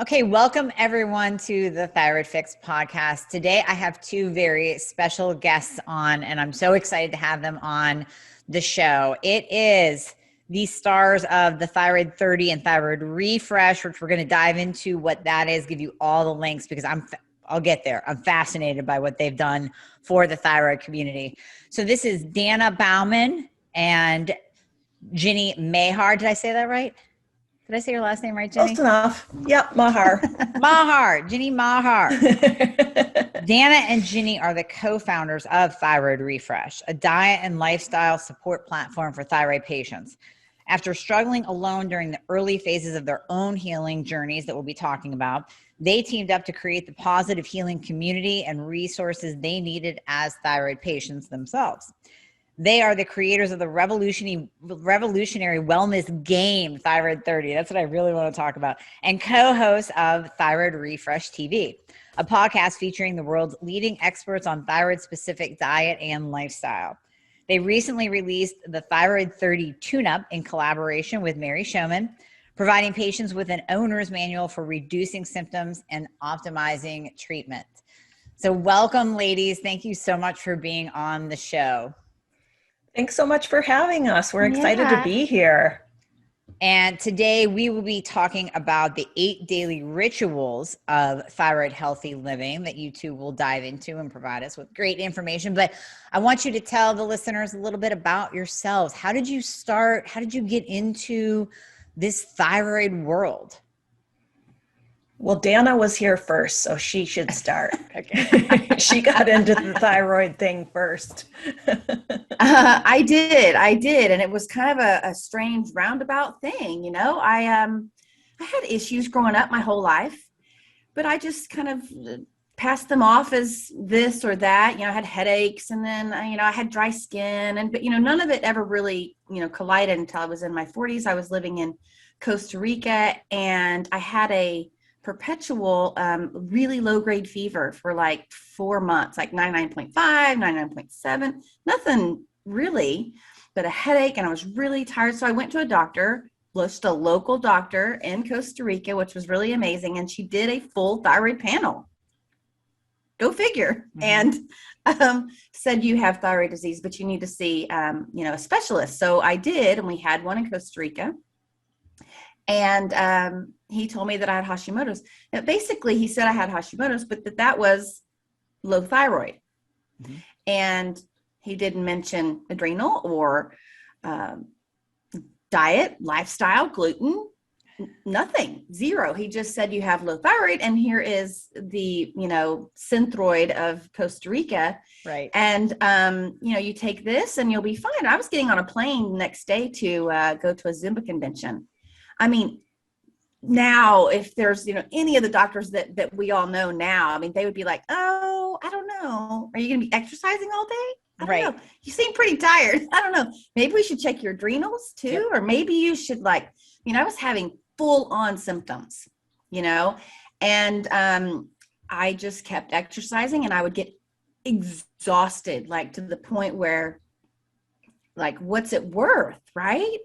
Okay, welcome everyone to the Thyroid Fix podcast. Today I have two very special guests on, and I'm so excited to have them on the show. It is the stars of the Thyroid 30 and Thyroid Refresh, which we're going to dive into what that is, give you all the links because I'll get there. I'm fascinated by what they've done for the thyroid community. So this is Danna Bowman and Ginny Mahar. Did I say that right? Did I say your last name right, Ginny? Close enough. Yep, Mahar. Mahar, Ginny Mahar. Danna and Ginny are the co-founders of Thyroid Refresh, a diet and lifestyle support platform for thyroid patients. After struggling alone during the early phases of their own healing journeys that we'll be talking about, they teamed up to create the positive healing community and resources they needed as thyroid patients themselves. They are the creators of the revolutionary wellness game, Thyroid 30. That's what I really want to talk about. And co-hosts of Thyroid Refresh TV, a podcast featuring the world's leading experts on thyroid-specific diet and lifestyle. They recently released the Thyroid 30 tune-up in collaboration with Mary Showman, providing patients with an owner's manual for reducing symptoms and optimizing treatment. So welcome, ladies. Thank you so much for being on the show. Thanks so much for having us. We're excited to be here. And today we will be talking about the 8 daily rituals of Thyroid-Healthy Living that you two will dive into and provide us with great information. But I want you to tell the listeners a little bit about yourselves. How did you start? How did you get into this thyroid world? Well, Danna was here first, so she should start. Okay. She got into the thyroid thing first. I did. And it was kind of a strange roundabout thing. You know, I had issues growing up my whole life, but I just kind of passed them off as this or that. You know, I had headaches, and then, I had dry skin, but none of it ever really, collided until I was in my 40s. I was living in Costa Rica, and I had a perpetual, really low grade fever for like 4 months, like 99.5, 99.7, nothing really, but a headache. And I was really tired. So I went to a doctor, just a local doctor in Costa Rica, which was really amazing. And she did a full thyroid panel. Go figure. Mm-hmm. And said, you have thyroid disease, but you need to see, a specialist. So I did. And we had one in Costa Rica. And he told me that I had Hashimoto's. Now, basically, he said I had Hashimoto's, but that was low thyroid. Mm-hmm. And he didn't mention adrenal or diet, lifestyle, gluten, nothing, zero. He just said you have low thyroid, and here is the, Synthroid of Costa Rica. Right. And, you take this and you'll be fine. I was getting on a plane next day to go to a Zumba convention. I mean, now if there's, any of the doctors that we all know now, they would be like, oh, I don't know. Are you going to be exercising all day? I don't know. You seem pretty tired. I don't know. Maybe we should check your adrenals too. Yep. Or maybe you should I was having full on symptoms, and I just kept exercising, and I would get exhausted, like to the point where what's it worth? Right.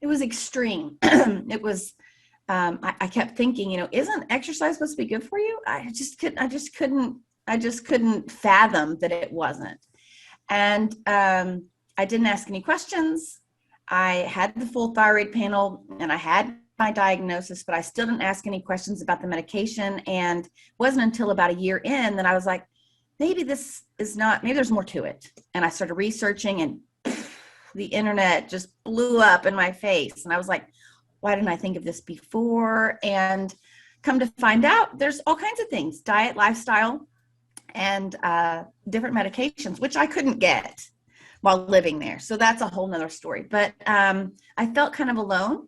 It was extreme. It was, I kept thinking, isn't exercise supposed to be good for you? I just couldn't fathom that it wasn't. And I didn't ask any questions. I had the full thyroid panel, and I had my diagnosis, but I still didn't ask any questions about the medication. And it wasn't until about a year in that I was like, maybe there's more to it. And I started researching, and the internet just blew up in my face. And I was like, why didn't I think of this before? And come to find out, there's all kinds of things, diet, lifestyle, and different medications, which I couldn't get while living there. So that's a whole nother story. But I felt kind of alone.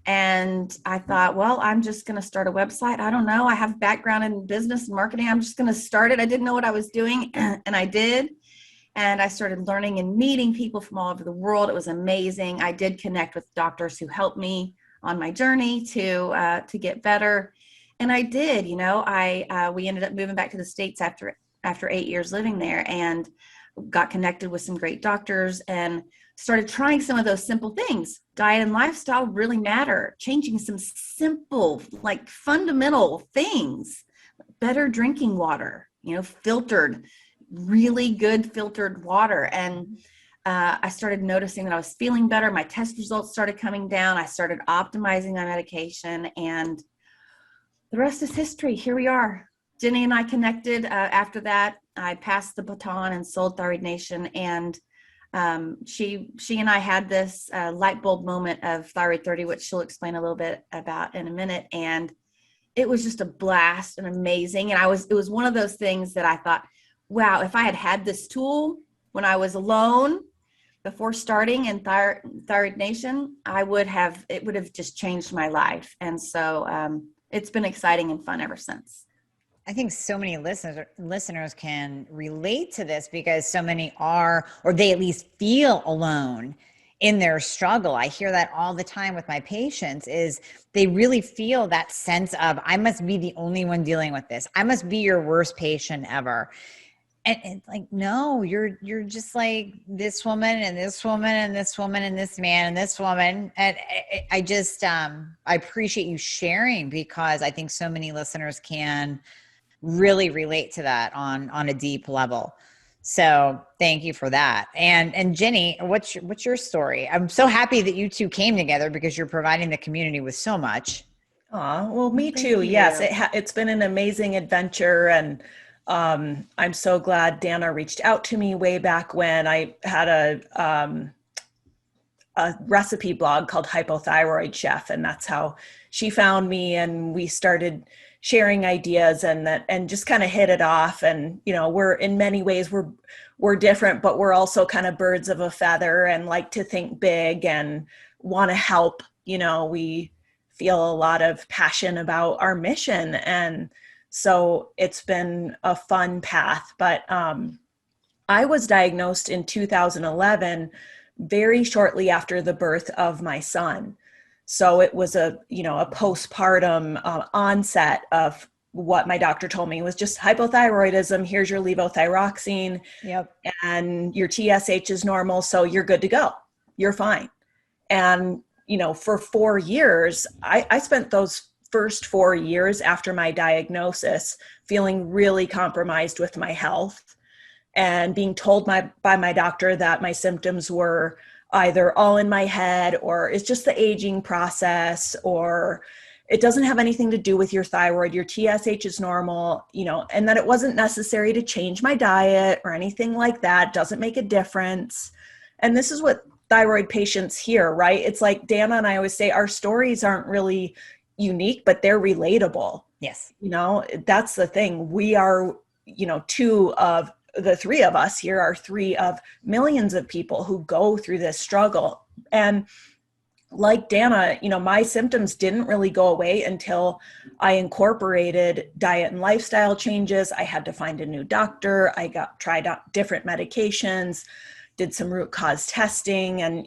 And I thought, well, I'm just going to start a website. I don't know. I have a background in business and marketing. I'm just going to start it. I didn't know what I was doing. And I did. And I started learning and meeting people from all over the world. It was amazing. I did connect with doctors who helped me on my journey to get better. And I did, we ended up moving back to the States after 8 years living there, and got connected with some great doctors and started trying some of those simple things. Diet and lifestyle really matter. Changing some simple, like fundamental things. Better drinking water, filtered, really good filtered water. And I started noticing that I was feeling better. My test results started coming down. I started optimizing my medication, and the rest is history. Here we are. Ginny and I connected. After that, I passed the baton and sold Thyroid Nation. And she and I had this light bulb moment of Thyroid 30, which she'll explain a little bit about in a minute. And it was just a blast and amazing. And it was one of those things that I thought, wow, if I had this tool when I was alone before starting in Thyroid Nation, it would have just changed my life. And so it's been exciting and fun ever since. I think so many listeners can relate to this because so many are, or they at least feel alone in their struggle. I hear that all the time with my patients is they really feel that sense of, I must be the only one dealing with this. I must be your worst patient ever. And it's like, no, you're just like this woman and this woman and this woman and this man and this woman. And I just, I appreciate you sharing because I think so many listeners can really relate to that on a deep level. So thank you for that. And Ginny, what's your story? I'm so happy that you two came together because you're providing the community with so much. Aw, well, me Thank too. you. Yes, it's been an amazing adventure. And I'm so glad Danna reached out to me way back when. I had a recipe blog called Hypothyroid Chef, and that's how she found me. And we started sharing ideas and just kind of hit it off. And, we're in many ways, we're different, but we're also kind of birds of a feather and like to think big and want to help. We feel a lot of passion about our mission. And so it's been a fun path. But I was diagnosed in 2011, very shortly after the birth of my son. So it was a postpartum onset of what my doctor told me was just hypothyroidism. Here's your levothyroxine. Yep. And your TSH is normal. So you're good to go. You're fine. And, for 4 years, I spent those first 4 years after my diagnosis feeling really compromised with my health and being told by my doctor that my symptoms were either all in my head or it's just the aging process, or it doesn't have anything to do with your thyroid, your TSH is normal, and that it wasn't necessary to change my diet or anything like that. Doesn't make a difference. And this is what thyroid patients hear, right? It's like Danna and I always say, our stories aren't really unique, but they're relatable. Yes. That's the thing. We are, two of the three of us here are three of millions of people who go through this struggle. And like Danna, my symptoms didn't really go away until I incorporated diet and lifestyle changes. I had to find a new doctor. I tried out different medications, did some root cause testing, and,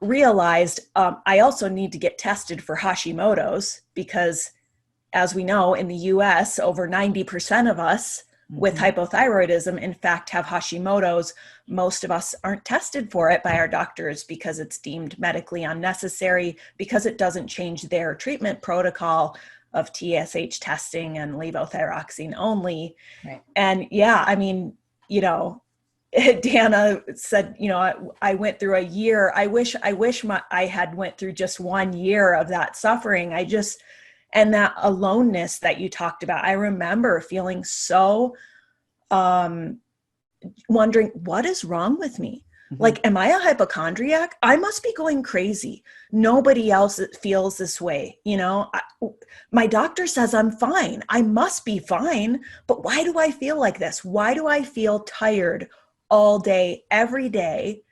realized I also need to get tested for Hashimoto's because, as we know, in the US, over 90% of us with hypothyroidism, in fact, have Hashimoto's. Most of us aren't tested for it by our doctors because it's deemed medically unnecessary, because it doesn't change their treatment protocol of TSH testing and levothyroxine only. Right. And yeah, Danna said, I went through a year. I wish I had went through just 1 year of that suffering. And that aloneness that you talked about, I remember feeling so, wondering what is wrong with me? Mm-hmm. Like, am I a hypochondriac? I must be going crazy. Nobody else feels this way. My doctor says I'm fine. I must be fine. But why do I feel like this? Why do I feel tired all day, every day?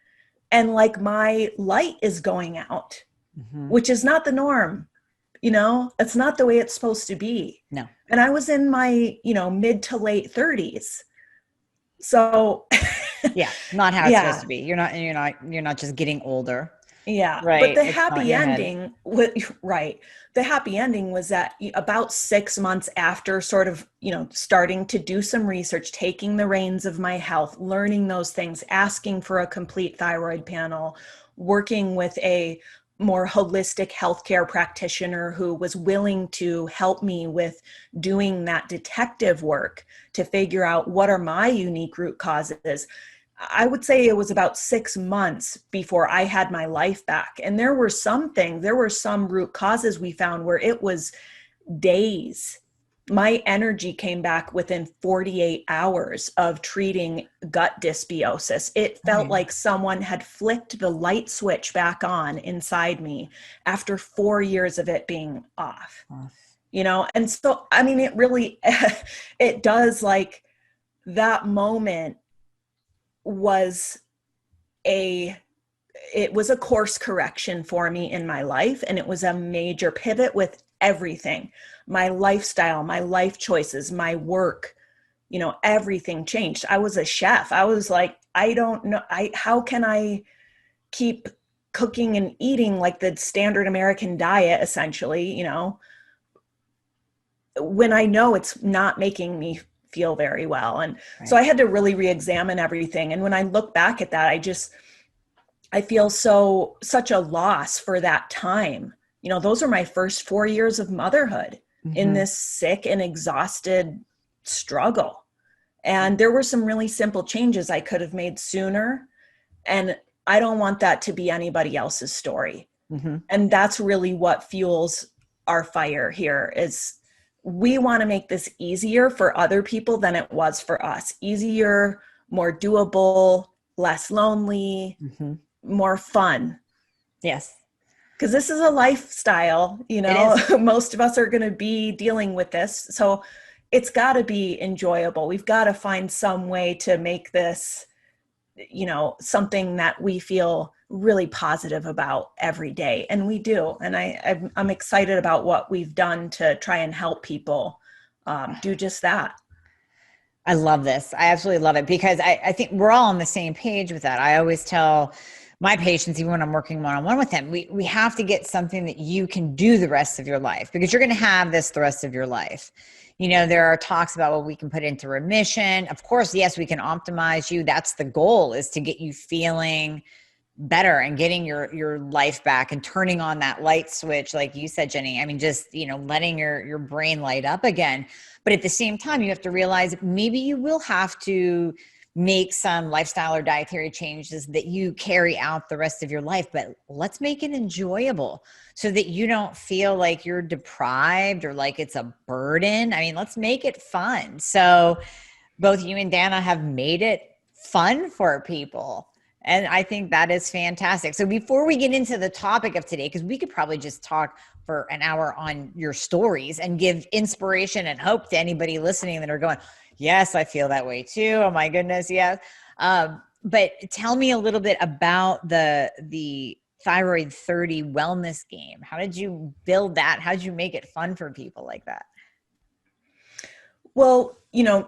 And like my light is going out, which is not the norm. It's not the way it's supposed to be. No. And I was in my, mid to late 30s. So yeah, not how it's supposed to be. You're not just getting older. Yeah. Right. But the It's not in happy your head. ending was right. The happy ending was that about 6 months after sort of, starting to do some research, taking the reins of my health, learning those things, asking for a complete thyroid panel, working with a more holistic healthcare practitioner who was willing to help me with doing that detective work to figure out what are my unique root causes. I would say it was about 6 months before I had my life back. And there were some root causes we found where it was days. My energy came back within 48 hours of treating gut dysbiosis. It felt like someone had flicked the light switch back on inside me after 4 years of it being off. And so, I mean, it really, it does, like, that moment was a course correction for me in my life. And it was a major pivot with everything, my lifestyle, my life choices, my work, everything changed. I was a chef. I was like, I don't know. How can I keep cooking and eating like the standard American diet, essentially, when I know it's not making me feel very well. And so I had to really re-examine everything. And when I look back at that, I feel such a loss for that time. Those are my first 4 years of motherhood in this sick and exhausted struggle. And there were some really simple changes I could have made sooner. And I don't want that to be anybody else's story. And that's really what fuels our fire here is we want to make this easier for other people than it was for us. Easier, more doable, less lonely, more fun. Yes. Because this is a lifestyle, most of us are going to be dealing with this. So it's got to be enjoyable. We've got to find some way to make this, something that we feel really positive about every day. And we do. And I'm excited about what we've done to try and help people do just that. I love this. I absolutely love it because I think we're all on the same page with that. I always tell my patients, even when I'm working one-on-one with them, we have to get something that you can do the rest of your life because you're going to have this the rest of your life. There are talks about what we can put into remission. Of course, yes, we can optimize you. That's the goal, is to get you feeling better and getting your life back and turning on that light switch. Like you said, Jenny, I mean, just, letting your brain light up again. But at the same time, you have to realize maybe you will have to make some lifestyle or dietary changes that you carry out the rest of your life, but let's make it enjoyable so that you don't feel like you're deprived or like it's a burden. I mean, let's make it fun. So both you and Danna have made it fun for people. And I think that is fantastic. So before we get into the topic of today, because we could probably just talk for an hour on your stories and give inspiration and hope to anybody listening that are going, yes, I feel that way too. Oh my goodness. Yes. But tell me a little bit about the Thyroid 30 wellness game. How did you build that? How did you make it fun for people like that? Well,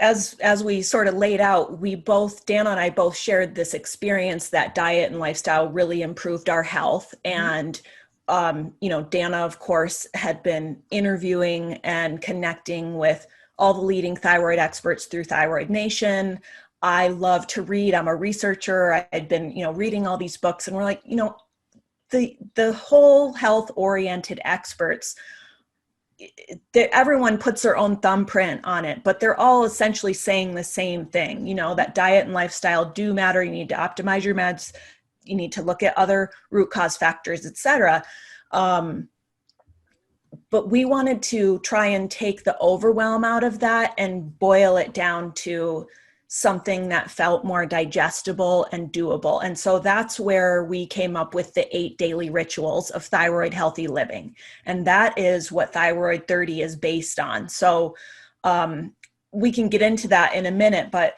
as we sort of laid out, Danna and I both shared this experience that diet and lifestyle really improved our health. And, Danna, of course, had been interviewing and connecting with all the leading thyroid experts through Thyroid Nation. I love to read. I'm a researcher. I had been, reading all these books, and we're like, the whole health-oriented experts, everyone puts their own thumbprint on it, but they're all essentially saying the same thing, that diet and lifestyle do matter. You need to optimize your meds. You need to look at other root cause factors, et cetera. But we wanted to try and take the overwhelm out of that and boil it down to something that felt more digestible and doable. And so that's where we came up with the 8 daily rituals of Thyroid-Healthy Living. And that is what Thyroid 30 is based on. So we can get into that in a minute, but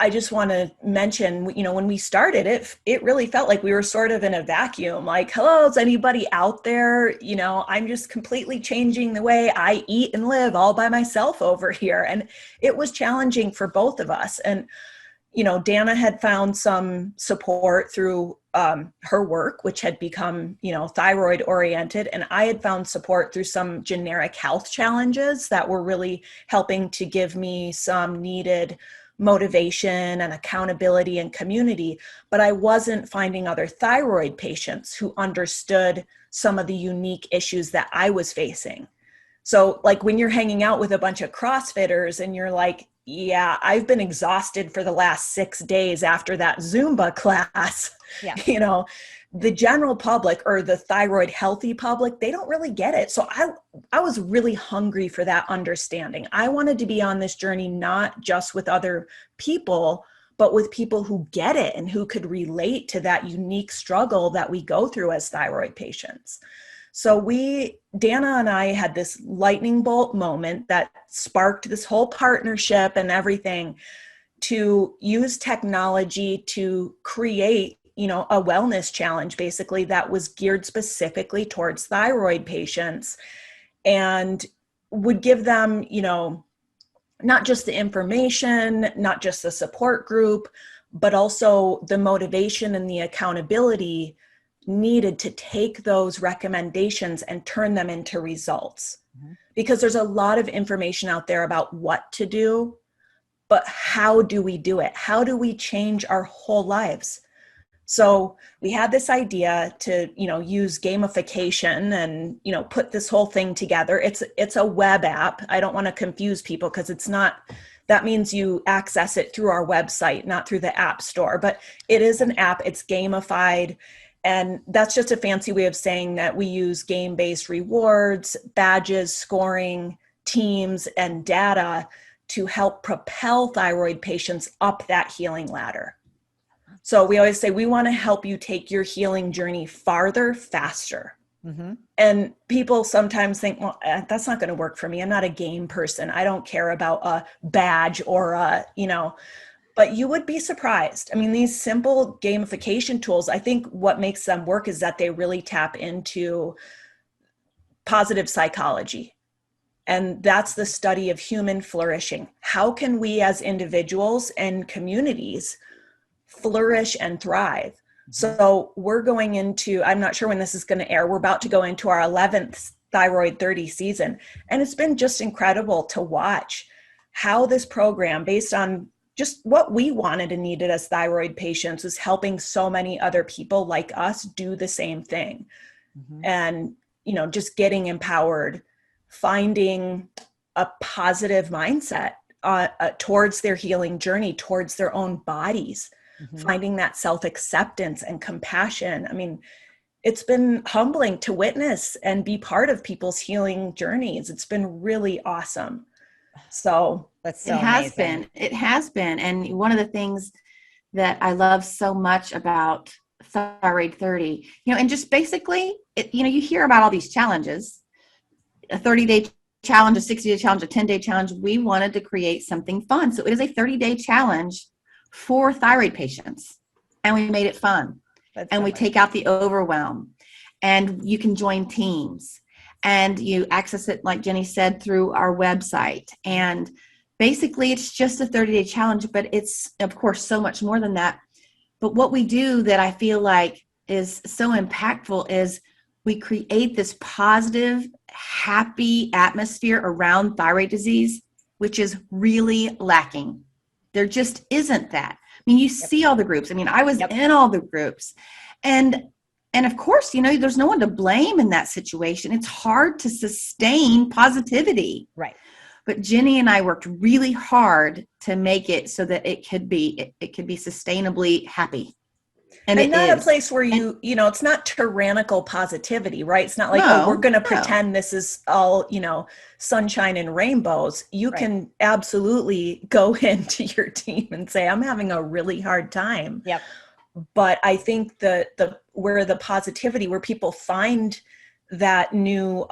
I just want to mention, when we started it really felt like we were sort of in a vacuum, like, hello, is anybody out there? I'm just completely changing the way I eat and live all by myself over here. And it was challenging for both of us. And, Danna had found some support through her work, which had become, thyroid oriented. And I had found support through some generic health challenges that were really helping to give me some needed motivation and accountability and community. But I wasn't finding other thyroid patients who understood some of the unique issues that I was facing. So like when you're hanging out with a bunch of CrossFitters and you're like, yeah, I've been exhausted for the last 6 days after that Zumba class. Yeah. The general public or the thyroid healthy public, they don't really get it. So I was really hungry for that understanding. I wanted to be on this journey, not just with other people, but with people who get it and who could relate to that unique struggle that we go through as thyroid patients. So Danna and I had this lightning bolt moment that sparked this whole partnership and everything to use technology to create, a wellness challenge basically that was geared specifically towards thyroid patients and would give them, not just the information, not just the support group, but also the motivation and the accountability needed to take those recommendations and turn them into results. Mm-hmm. Because there's a lot of information out there about what to do, but how do we do it? How do we change our whole lives? So we had this idea to, use gamification and, put this whole thing together. It's a web app. I don't want to confuse people because it's not, that means you access it through our website, not through the app store, but it is an app. It's gamified. And that's just a fancy way of saying that we use game-based rewards, badges, scoring, teams, and data to help propel thyroid patients up that healing ladder. So we always say, we want to help you take your healing journey farther, faster. Mm-hmm. And people sometimes think, well, that's not going to work for me. I'm not a game person. I don't care about a badge or but you would be surprised. I mean, these simple gamification tools, I think what makes them work is that they really tap into positive psychology. And that's the study of human flourishing. How can we as individuals and communities flourish and thrive? So we're going into, I'm not sure when this is going to air, we're about to go into our 11th Thyroid 30 season. And it's been just incredible to watch how this program, based on just what we wanted and needed as thyroid patients, is helping so many other people like us do the same thing. Mm-hmm. And, just getting empowered, finding a positive mindset towards their healing journey, towards their own bodies, mm-hmm. finding that self-acceptance and compassion. I mean, it's been humbling to witness and be part of people's healing journeys. It's been really awesome. So that's so amazing. It has been. And one of the things that I love so much about Thyroid 30, and just basically, you hear about all these challenges, a 30-day challenge, a 60-day challenge, a 10-day challenge. We wanted to create something fun. So it is a 30-day challenge for thyroid patients. And we made it fun. And we take out the overwhelm. And you can join teams. And you access it, like Ginny said, through our website. And basically, it's just a 30-day challenge, but it's, of course, so much more than that. But what we do that I feel like is so impactful is we create this positive, happy atmosphere around thyroid disease, which is really lacking. There just isn't that. I mean, you see all the groups. I mean, I was in all the groups. And of course, there's no one to blame in that situation. It's hard to sustain positivity. Right. But Ginny and I worked really hard to make it so that it could be sustainably happy. And not a place where it's not tyrannical positivity, right? It's not like, we're going to pretend this is all, sunshine and rainbows. You can absolutely go into your team and say, I'm having a really hard time. Yep. But I think where the positivity, where people find that new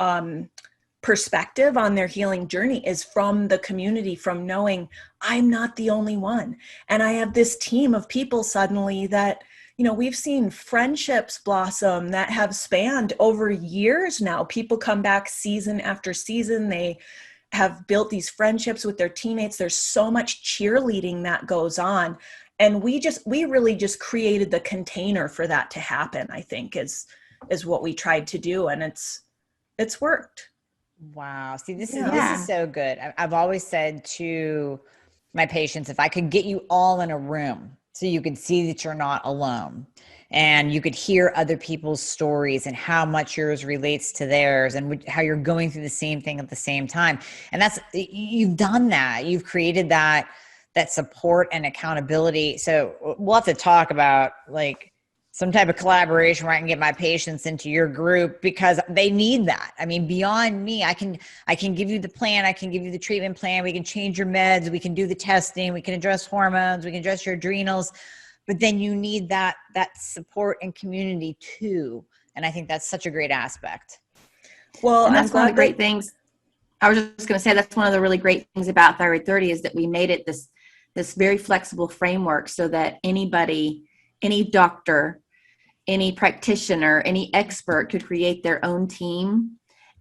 perspective on their healing journey is from the community, from knowing I'm not the only one. And I have this team of people suddenly that, we've seen friendships blossom that have spanned over years now. People come back season after season. They have built these friendships with their teammates. There's so much cheerleading that goes on. And we really just created the container for that to happen, I think is what we tried to do. And it's worked. Wow. See, this Yeah. is so good. I've always said to my patients, if I could get you all in a room so you could see that you're not alone and you could hear other people's stories and how much yours relates to theirs and how you're going through the same thing at the same time. And you've done that. You've created that support and accountability. So we'll have to talk about like some type of collaboration where I can get my patients into your group because they need that. I mean, beyond me, I can give you the plan. I can give you the treatment plan. We can change your meds. We can do the testing. We can address hormones. We can address your adrenals, but then you need that support and community too. And I think that's such a great aspect. Well, and that's one of the great things. I was just going to say, that's one of the really great things about Thyroid 30 is that we made it this very flexible framework so that anybody, any doctor, any practitioner, any expert could create their own team.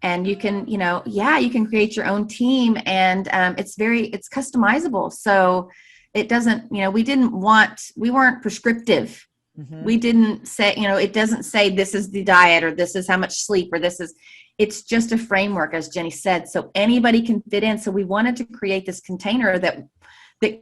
And you can, you can create your own team, and it's customizable. So it doesn't, we weren't prescriptive. Mm-hmm. We didn't say, it doesn't say this is the diet or this is how much sleep or it's just a framework, as Jenny said, so anybody can fit in. So we wanted to create this container that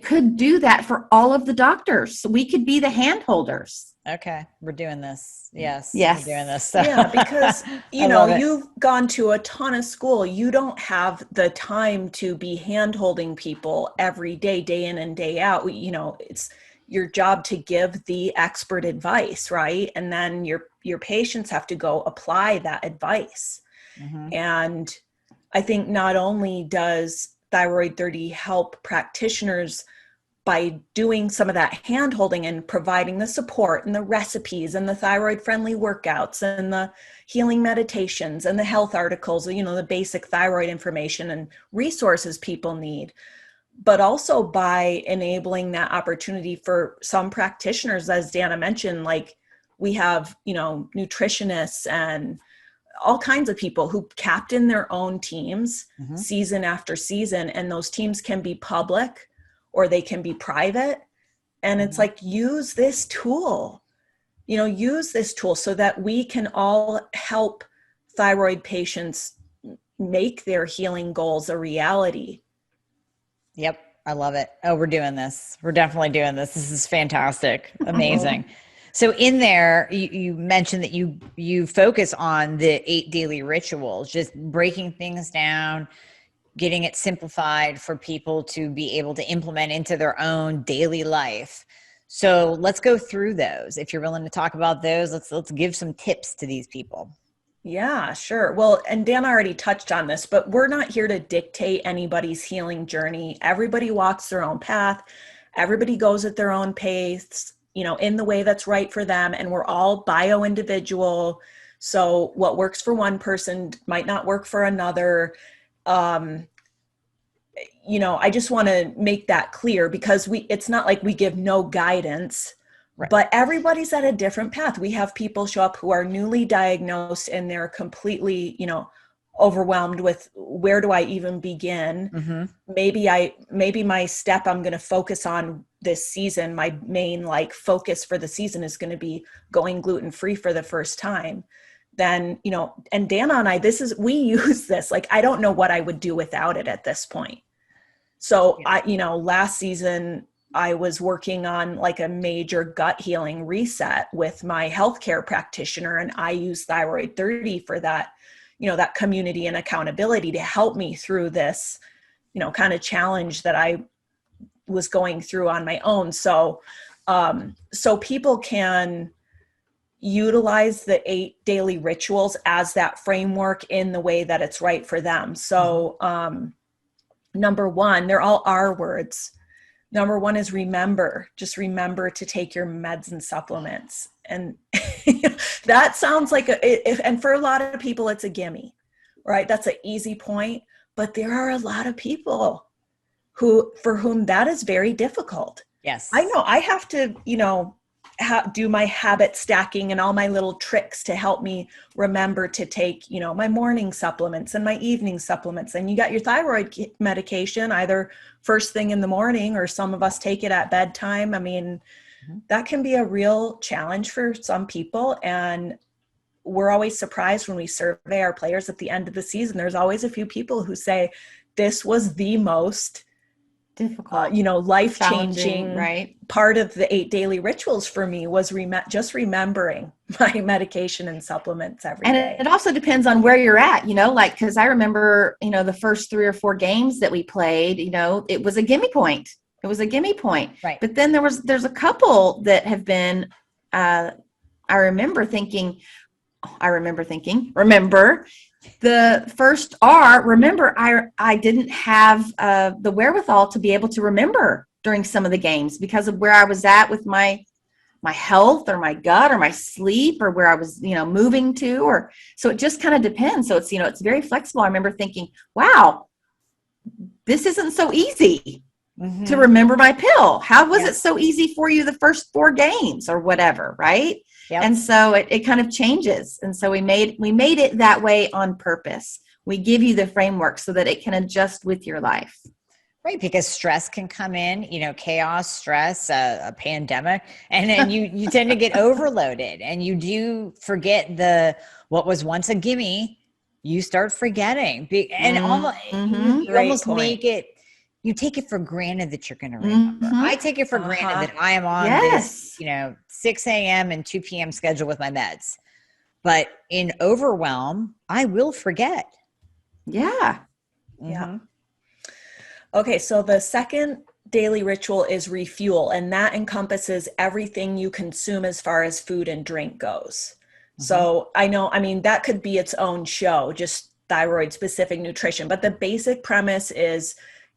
could do that for all of the doctors. So we could be the hand holders. Okay. We're doing this. Yes. Yes. We're doing this. So. Yeah, because, you've gone to a ton of school. You don't have the time to be hand holding people every day, day in and day out. It's your job to give the expert advice, right? And then your patients have to go apply that advice. Mm-hmm. And I think not only does Thyroid 30 help practitioners by doing some of that hand holding and providing the support and the recipes and the thyroid friendly workouts and the healing meditations and the health articles, the basic thyroid information and resources people need, but also by enabling that opportunity for some practitioners, as Danna mentioned, like we have, nutritionists and all kinds of people who captain their own teams mm-hmm. season after season. And those teams can be public or they can be private. And mm-hmm. it's like, use this tool so that we can all help thyroid patients make their healing goals a reality. Yep. I love it. Oh, we're doing this. We're definitely doing this. This is fantastic. Amazing. So in there, you mentioned that you focus on the 8 daily rituals, just breaking things down, getting it simplified for people to be able to implement into their own daily life. So let's go through those. If you're willing to talk about those, let's give some tips to these people. Yeah, sure. Well, and Danna already touched on this, but we're not here to dictate anybody's healing journey. Everybody walks their own path. Everybody goes at their own pace, in the way that's right for them. And we're all bio-individual. So what works for one person might not work for another. I just want to make that clear because it's not like we give no guidance, right. But everybody's at a different path. We have people show up who are newly diagnosed and they're completely, overwhelmed with where do I even begin? Mm-hmm. Maybe my step I'm going to focus on this season, my main focus for the season is going to be going gluten-free for the first time. Then, and Danna and I, we use this, I don't know what I would do without it at this point. So yeah. Last season I was working on a major gut healing reset with my healthcare practitioner, and I use Thyroid 30 for that, that community and accountability to help me through this, kind of challenge that I was going through on my own. So, so people can utilize the 8 daily rituals as that framework in the way that it's right for them. So, number 1, they're all R words. Number 1 is remember. Just remember to take your meds and supplements. And that sounds like and for a lot of people, it's a gimme, right? That's an easy point. But there are a lot of people for whom that is very difficult. Yes. I know I have to, do my habit stacking and all my little tricks to help me remember to take, my morning supplements and my evening supplements. And you got your thyroid medication either first thing in the morning, or some of us take it at bedtime. I mean, that can be a real challenge for some people. And we're always surprised when we survey our players at the end of the season. There's always a few people who say, this was the most difficult, life-changing right? part of the 8 daily rituals for me was just remembering my medication and supplements every day. And it also depends on where you're at, because I remember, the first 3 or 4 games that we played, it was a gimme point. It was a gimme point. Right. But then there's a couple that have been, I remember thinking, remember the first R, remember, I didn't have the wherewithal to be able to remember during some of the games because of where I was at with my health or my gut or my sleep or where I was, moving to, so it just kind of depends. So it's, it's very flexible. I remember thinking, wow, this isn't so easy to remember my pill. How was it so easy for you the first 4 games or whatever, right? Yep. And so it kind of changes. And so we made it that way on purpose. We give you the framework so that it can adjust with your life. Right, because stress can come in, chaos, stress, a pandemic, and then you tend to get overloaded, and you do forget what was once a gimme. You start forgetting, and you almost make it. You take it for granted that you're going to remember. I take it for granted that I am on this, 6 a.m. and 2 p.m. schedule with my meds. But in overwhelm, I will forget. Yeah. Yeah. Okay, so the second daily ritual is Refuel, and that encompasses everything you consume as far as food and drink goes. So that could be its own show, just thyroid-specific nutrition. But the basic premise is,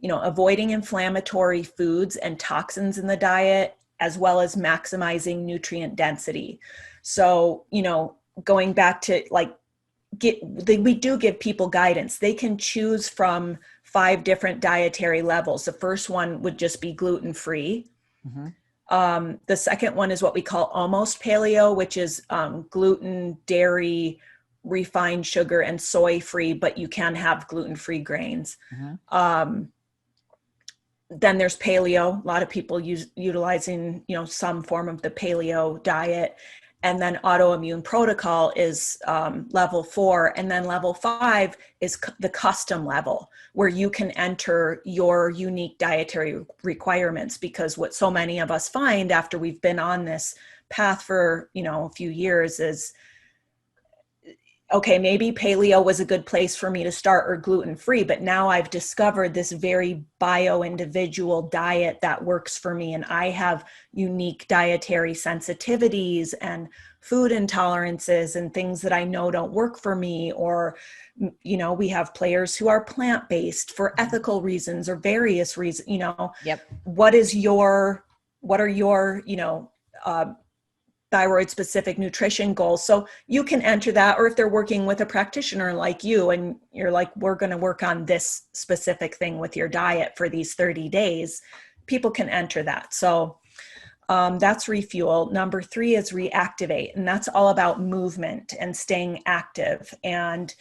avoiding inflammatory foods and toxins in the diet, as well as maximizing nutrient density. So, going back to we do give people guidance. They can choose from 5 different dietary levels. The first one would just be gluten-free. The second one is what we call almost paleo, which is gluten, dairy, refined sugar, and soy-free, but you can have gluten-free grains. Then there's paleo. A lot of people utilizing, some form of the paleo diet. And then autoimmune protocol is level 4. And then level 5 is the custom level, where you can enter your unique dietary requirements. Because what so many of us find after we've been on this path for, a few years is, okay, maybe paleo was a good place for me to start, or gluten-free, but now I've discovered this very bio-individual diet that works for me. And I have unique dietary sensitivities and food intolerances and things that I know don't work for me. Or, we have players who are plant-based for ethical reasons or various reasons, What are your, thyroid specific nutrition goals. So you can enter that, or if they're working with a practitioner like you and you're like, we're going to work on this specific thing with your diet for these 30 days, people can enter that. So that's Refuel. Number 3 is Reactivate. And that's all about movement and staying active. And,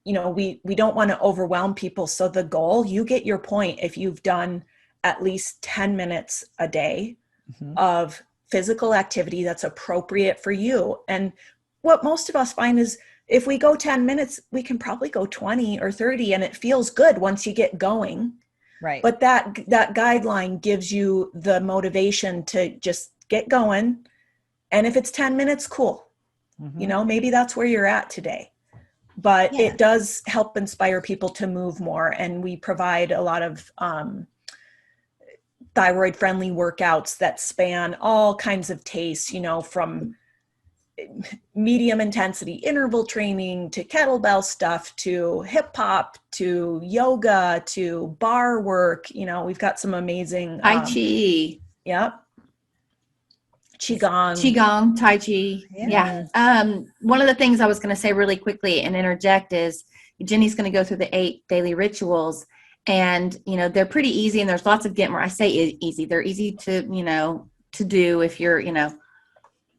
we don't want to overwhelm people. So the goal, you get your point if you've done at least 10 minutes a day of physical activity that's appropriate for you. And what most of us find is if we go 10 minutes, we can probably go 20 or 30, and it feels good once you get going. Right. But that guideline gives you the motivation to just get going. And if it's 10 minutes, cool. Maybe that's where you're at today. But it does help inspire people to move more. And we provide a lot of thyroid friendly workouts that span all kinds of tastes, from medium intensity interval training to kettlebell stuff to hip hop to yoga to bar work. We've got some amazing Tai Chi. Yep. Qigong, Tai Chi. Yeah. One of the things I was going to say really quickly and interject is Ginny's going to go through the 8 daily rituals. And, they're pretty easy, and there's lots of I say easy. They're easy to, to do if you're,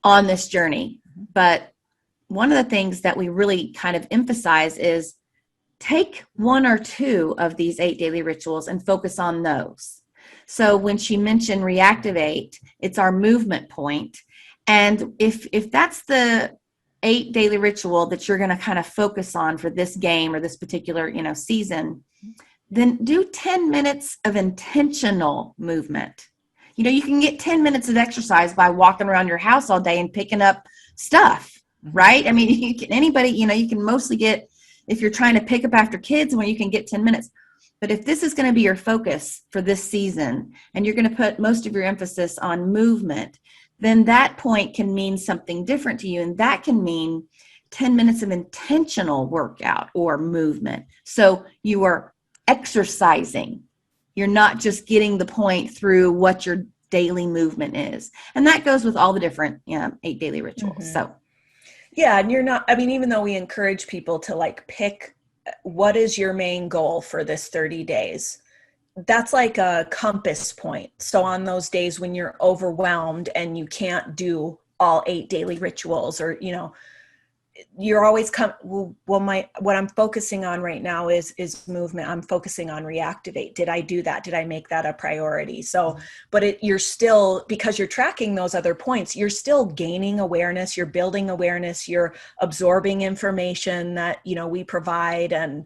on this journey. But one of the things that we really kind of emphasize is take one or two of these 8 daily rituals and focus on those. So when she mentioned reactivate, it's our movement point. And if that's the 8 daily ritual that you're going to kind of focus on for this game or this particular, season, then do 10 minutes of intentional movement. You can get 10 minutes of exercise by walking around your house all day and picking up stuff, right? I mean, you can mostly get, if you're trying to pick up after kids, when you can get 10 minutes. But if this is going to be your focus for this season, and you're going to put most of your emphasis on movement, then that point can mean something different to you. And that can mean 10 minutes of intentional workout or movement. So you are exercising. You're not just getting the point through what your daily movement is. And that goes with all the different 8 daily rituals. So yeah, and even though we encourage people to pick what is your main goal for this 30 days, that's like a compass point. So on those days when you're overwhelmed and you can't do all 8 daily rituals, or, you're always what I'm focusing on right now is movement. I'm focusing on reactivate. Did I do that? Did I make that a priority? So, but you're still, because you're tracking those other points, you're still gaining awareness, you're building awareness, you're absorbing information that, we provide and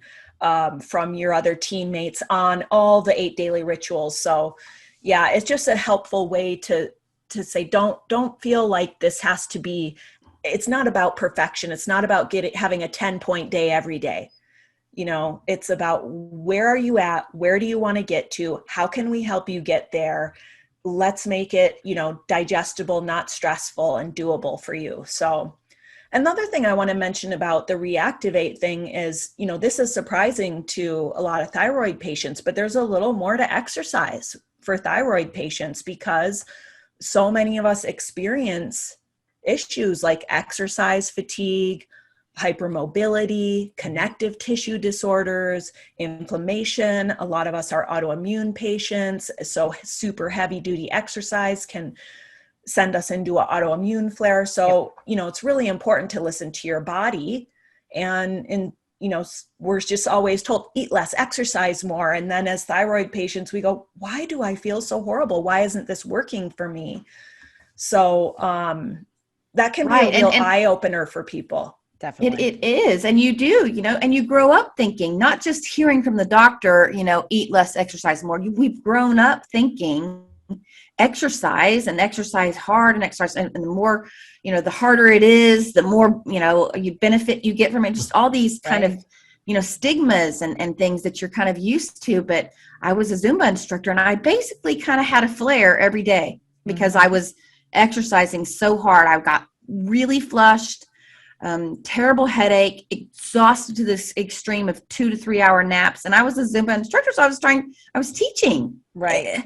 from your other teammates on all the 8 daily rituals. So yeah, it's just a helpful way to say, don't feel like this has to be, it's not about perfection. It's not about having a 10-point day every day. It's about, where are you at? Where do you want to get to? How can we help you get there? Let's make it, digestible, not stressful, and doable for you. So another thing I want to mention about the reactivate thing is, this is surprising to a lot of thyroid patients, but there's a little more to exercise for thyroid patients, because so many of us experience issues like exercise fatigue, hypermobility, connective tissue disorders, inflammation. A lot of us are autoimmune patients, so super heavy duty exercise can send us into an autoimmune flare. So, it's really important to listen to your body, and we're just always told, eat less, exercise more. And then as thyroid patients, we go, why do I feel so horrible? Why isn't this working for me? So, that can be a real eye opener for people. Definitely. It is. And you do, and you grow up thinking, not just hearing from the doctor, eat less, exercise more. We've grown up thinking exercise hard and exercise. And the more, the harder it is, the more, you benefit you get from it. Just all these kind of, stigmas and things that you're kind of used to. But I was a Zumba instructor, and I basically kind of had a flare every day because I was exercising so hard. I got really flushed, terrible headache, exhausted to this extreme of 2 to 3 hour naps. And I was a Zumba instructor, so I was teaching. Right.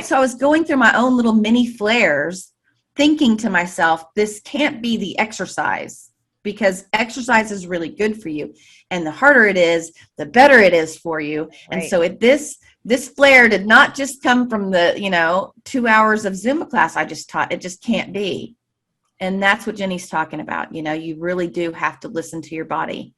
So I was going through my own little mini flares, thinking to myself, this can't be the exercise, because exercise is really good for you. And the harder it is, the better it is for you. Right. And so this flare did not just come from the, 2 hours of Zumba class I just taught. It just can't be. And that's what Jenny's talking about. You really do have to listen to your body.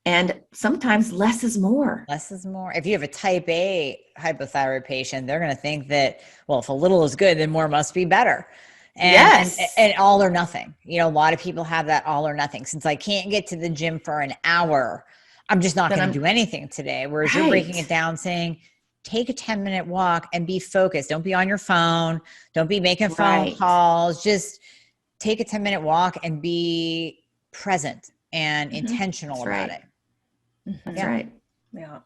And sometimes less is more. Less is more. If you have a type A hypothyroid patient, they're going to think that, well, if a little is good, then more must be better. And all or nothing. A lot of people have that all or nothing. Since I can't get to the gym for an hour, I'm just not going to do anything today. Whereas you're breaking it down, saying, take a 10-minute walk and be focused. Don't be on your phone. Don't be making phone calls. Just take a 10-minute walk and be present and intentional about it. That's right. Yeah.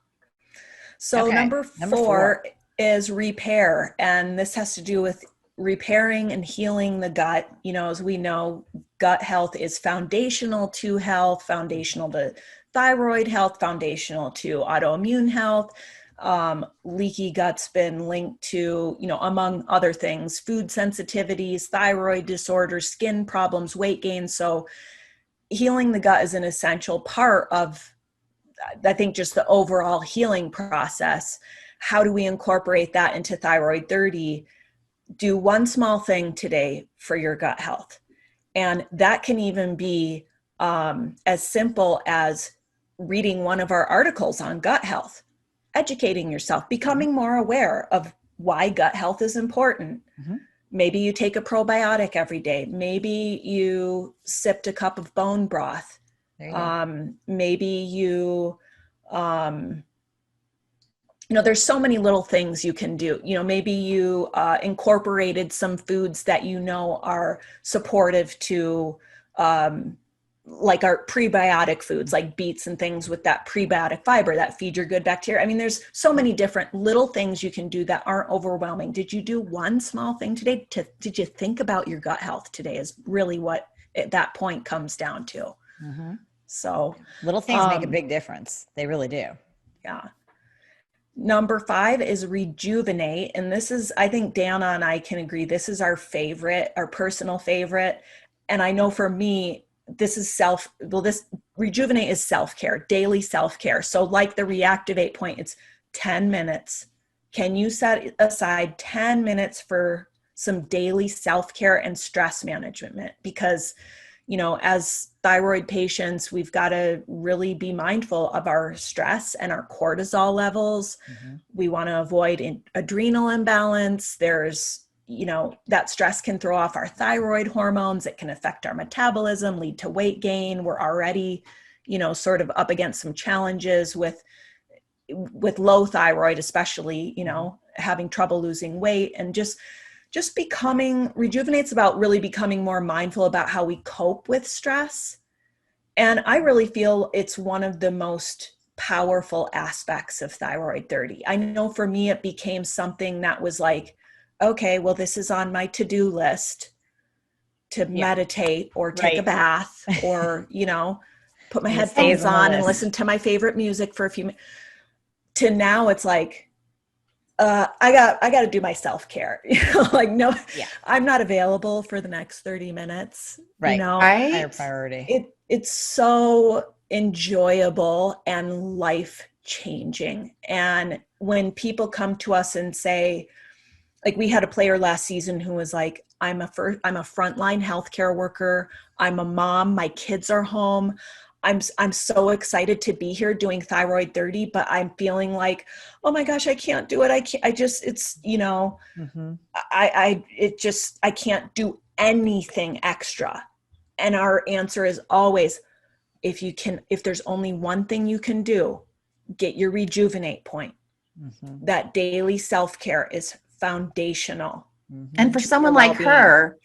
So number four is repair. And this has to do with repairing and healing the gut. As we know, gut health is foundational to health, foundational to thyroid health, foundational to autoimmune health. Leaky gut's been linked to, among other things, food sensitivities, thyroid disorders, skin problems, weight gain. So healing the gut is an essential part of, I think, just the overall healing process. How do we incorporate that into Thyroid 30? do one small thing today for your gut health. And that can even be as simple as reading one of our articles on gut health, educating yourself, becoming more aware of why gut health is important. Mm-hmm. Maybe you take a probiotic every day. Maybe you sipped a cup of bone broth. Maybe you, there's so many little things you can do. Maybe you incorporated some foods that are supportive to, like our prebiotic foods, like beets and things with that prebiotic fiber that feed your good bacteria. I mean, there's so many different little things you can do that aren't overwhelming. Did you do one small thing today? Did you think about your gut health today is really what at that point comes down to. Mm-hmm. So little things make a big difference. They really do. Yeah. Number 5 is Rejuvenate. And this is, I think Danna and I can agree, this is our favorite, our personal favorite. And I know for me, this Rejuvenate is self-care, daily self-care. So like the Reactivate point, it's 10 minutes. Can you set aside 10 minutes for some daily self-care and stress management? Because, as thyroid patients, we've got to really be mindful of our stress and our cortisol levels. Mm-hmm. We want to avoid adrenal imbalance. There's that stress can throw off our thyroid hormones. It can affect our metabolism, lead to weight gain. We're already, sort of up against some challenges with low thyroid, especially, having trouble losing weight, and just Rejuvenate's about really becoming more mindful about how we cope with stress. And I really feel it's one of the most powerful aspects of Thyroid 30. I know for me, it became something that was like, okay, well, this is on my to-do list to meditate or take a bath or, put my headphones on and listen to my favorite music for a few minutes. To now it's like, I got to do my self-care, no, I'm not available for the next 30 minutes, higher priority. It's so enjoyable and life-changing. And when people come to us and say, like, we had a player last season who was like, I'm a frontline healthcare worker. I'm a mom. My kids are home. I'm so excited to be here doing Thyroid 30, but I'm feeling like, oh my gosh, I can't do it. I can't do anything extra. And our answer is always, if there's only one thing you can do, get your Rejuvenate point. Mm-hmm. That daily self-care is foundational. Mm-hmm. And for someone like her,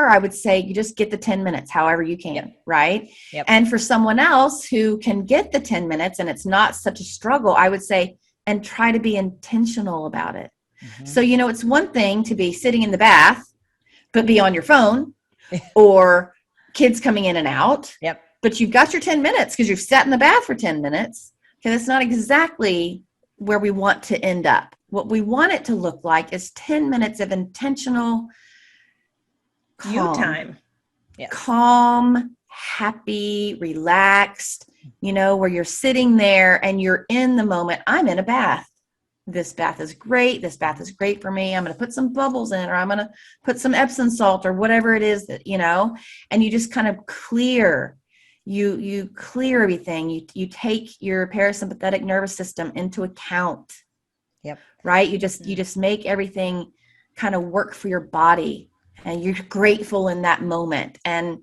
I would say you just get the 10 minutes, however you can, right? Yep. And for someone else who can get the 10 minutes and it's not such a struggle, I would say, and try to be intentional about it. Mm-hmm. So, it's one thing to be sitting in the bath, but be on your phone or kids coming in and out. Yep. But you've got your 10 minutes because you've sat in the bath for 10 minutes. Okay, that's not exactly where we want to end up. What we want it to look like is 10 minutes of intentional you time. Yes. Calm, happy, relaxed, where you're sitting there and you're in the moment. I'm in a bath. This bath is great. This bath is great for me. I'm going to put some bubbles in, or I'm going to put some Epsom salt or whatever it is that, and you just kind of clear. You clear everything. You take your parasympathetic nervous system into account. Yep. Right? You just make everything kind of work for your body, and you're grateful in that moment. And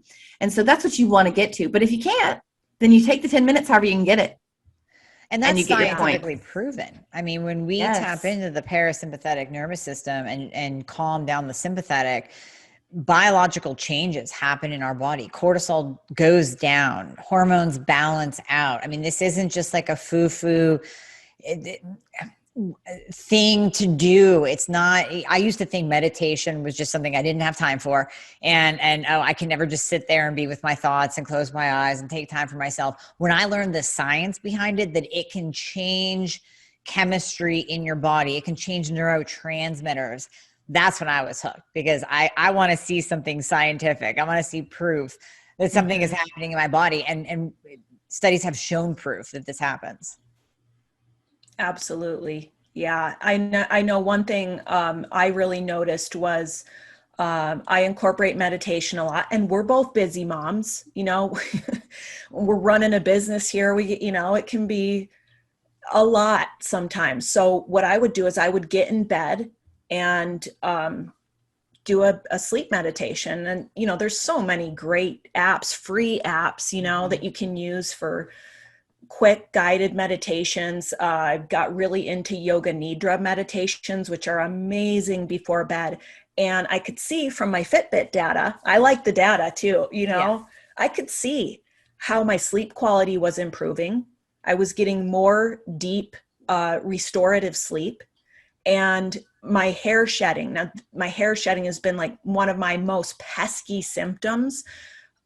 so that's what you want to get to. But if you can't, then you take the 10 minutes, however you can get it. And that's scientifically proven. I mean, when we tap into the parasympathetic nervous system and calm down the sympathetic, biological changes happen in our body. Cortisol goes down, hormones balance out. I mean, this isn't just like a foo-foo thing to do. It's not. I used to think meditation was just something I didn't have time for, and I can never just sit there and be with my thoughts and close my eyes and take time for myself. When I learned the science behind it, that it can change chemistry in your body, it can change neurotransmitters. That's when I was hooked, because I want to see something scientific. I want to see proof that something is happening in my body, and studies have shown proof that this happens. Absolutely. Yeah, I know one thing I really noticed was I incorporate meditation a lot, and we're both busy moms, you know, we're running a business here. It can be a lot sometimes. So what I would do is I would get in bed and do a sleep meditation. And, there's so many great apps, free apps, that you can use for quick guided meditations. I've got really into yoga nidra meditations, which are amazing before bed. And I could see from my Fitbit data, I like the data too, Yeah. I could see how my sleep quality was improving. I was getting more deep, restorative sleep, and my hair shedding. Now, my hair shedding has been like one of my most pesky symptoms,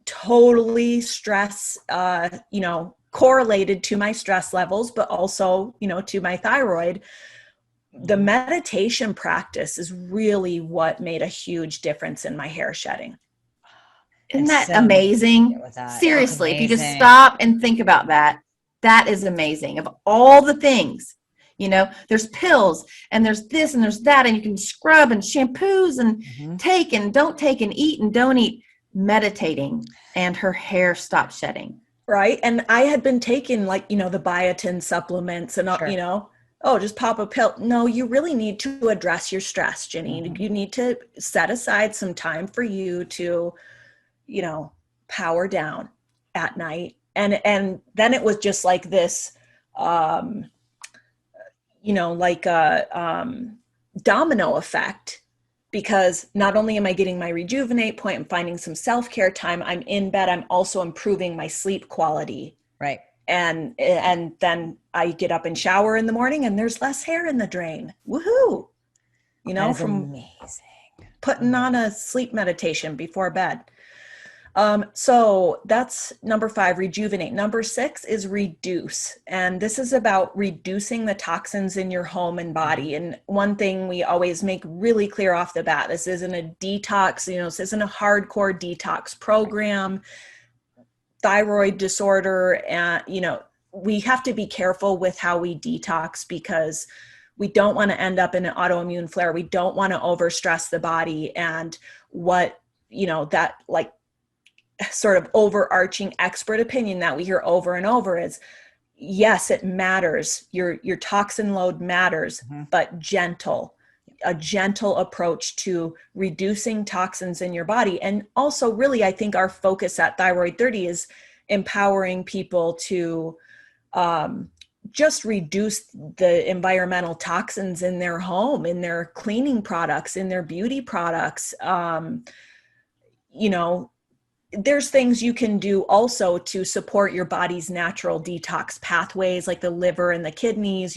totally stress, correlated to my stress levels, but also, to my thyroid. The meditation practice is really what made a huge difference in my hair shedding. Isn't It's that so nice to amazing? get with that. It's Seriously, if you just amazing. stop and think about that, that is amazing. Of all the things, there's pills and there's this and there's that, and you can scrub and shampoos and take and don't take and eat and don't eat. Meditating, and her hair stopped shedding. Right. And I had been taking the biotin supplements and, Sure. oh, just pop a pill. No, you really need to address your stress, Ginny. You need to set aside some time for you to, power down at night. And then it was just like this, like a domino effect, because not only am I getting my rejuvenate point, I'm finding some self-care time, I'm in bed, I'm also improving my sleep quality. Right. And then I get up and shower in the morning and there's less hair in the drain. Woohoo. That is From amazing. putting on a sleep meditation before bed. So that's number 5, rejuvenate. Number 6 is reduce. And this is about reducing the toxins in your home and body. And one thing we always make really clear off the bat, this isn't a detox, this isn't a hardcore detox program. Thyroid disorder, and, we have to be careful with how we detox, because we don't want to end up in an autoimmune flare. We don't want to overstress the body. And what, that sort of overarching expert opinion that we hear over and over is, yes, it matters. Your toxin load matters, but a gentle approach to reducing toxins in your body. And also, really, I think our focus at Thyroid 30 is empowering people to just reduce the environmental toxins in their home, in their cleaning products, in their beauty products. There's things you can do also to support your body's natural detox pathways, like the liver and the kidneys,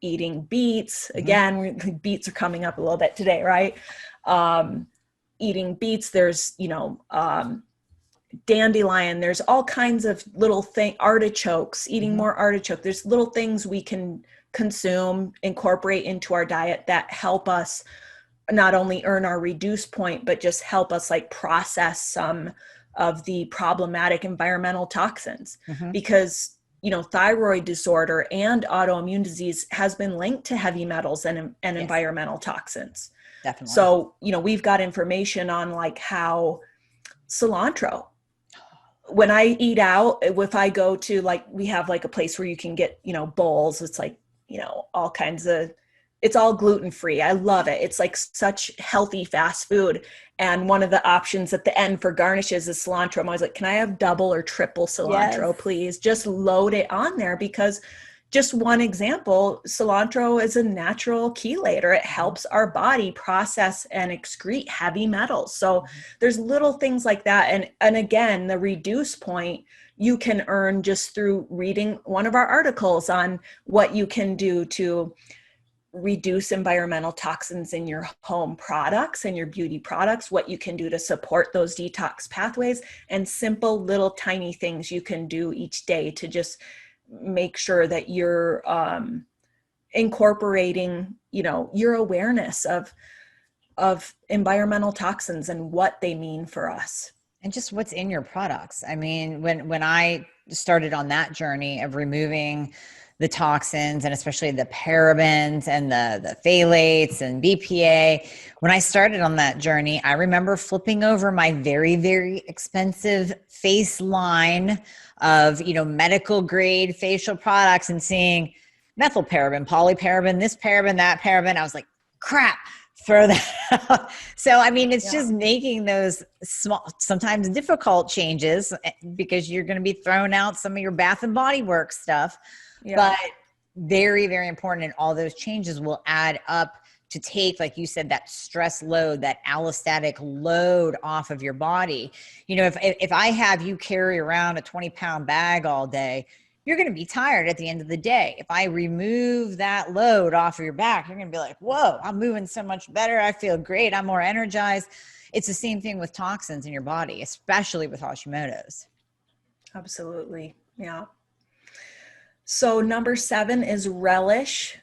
eating beets. Again, beets are coming up a little bit today, right? Eating beets, there's, dandelion, there's all kinds of little artichokes, eating more artichoke. There's little things we can consume, incorporate into our diet that help us not only earn our reduce point, but just help us process some of the problematic environmental toxins. Because, thyroid disorder and autoimmune disease has been linked to heavy metals and environmental toxins. Definitely. So, we've got information on how cilantro, when I eat out, if I go to we have a place where you can get, bowls, it's all kinds of, it's all gluten-free. I love it. It's such healthy fast food. And one of the options at the end for garnishes is cilantro. I'm always like, can I have double or triple cilantro, please? Just load it on there, because just one example, cilantro is a natural chelator. It helps our body process and excrete heavy metals. So there's little things like that. And again, the reduce point you can earn just through reading one of our articles on what you can do to reduce environmental toxins in your home products and your beauty products, what you can do to support those detox pathways, and simple little tiny things you can do each day to just make sure that you're incorporating, your awareness of environmental toxins and what they mean for us. And just what's in your products. I mean, when I started on that journey of removing the toxins and especially the parabens and the phthalates and BPA. When I started on that journey, I remember flipping over my very, very expensive face line of, medical grade facial products and seeing methylparaben, polyparaben, this paraben, that paraben. I was like, crap, throw that out. So, it's just making those small, sometimes difficult changes because you're going to be throwing out some of your Bath and Body Works stuff, but very, very important. And all those changes will add up to take, like you said, that stress load, that allostatic load off of your body. If I have you carry around a 20-pound bag all day, you're going to be tired at the end of the day. If I remove that load off of your back, you're going to be like, whoa, I'm moving so much better. I feel great. I'm more energized. It's the same thing with toxins in your body, especially with Hashimoto's. Absolutely. Yeah. So number 7 is relish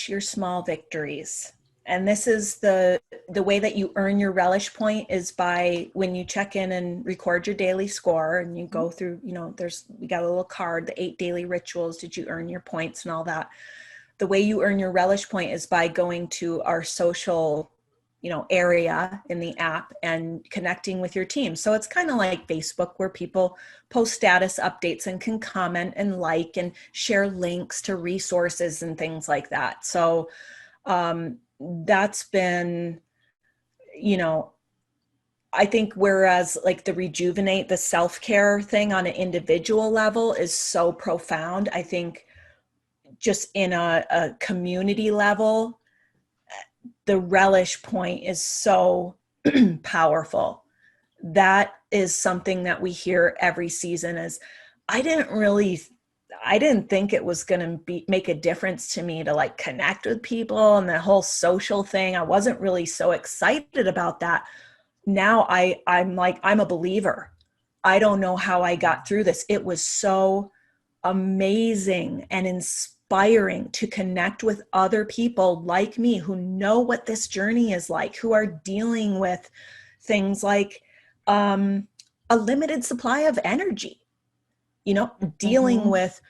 your small victories. And this is the way that you earn your relish point is by when you check in and record your daily score and you go through, we got a little card, the 8 daily rituals. Did you earn your points and all that? The way you earn your relish point is by going to our social, area in the app and connecting with your team. So it's kind of like Facebook where people post status updates and can comment and like and share links to resources and things like that. So, that's been, I think whereas like the Rejuvenate, the self-care thing on an individual level is so profound. I think just in a community level, the relish point is so powerful. That is something that we hear every season is, I didn't think it was going to make a difference to me to like connect with people and the whole social thing. I wasn't really so excited about that. Now I'm a believer. I don't know how I got through this. It was so amazing and inspiring to connect with other people like me who know what this journey is like, who are dealing with things like a limited supply of energy. Dealing with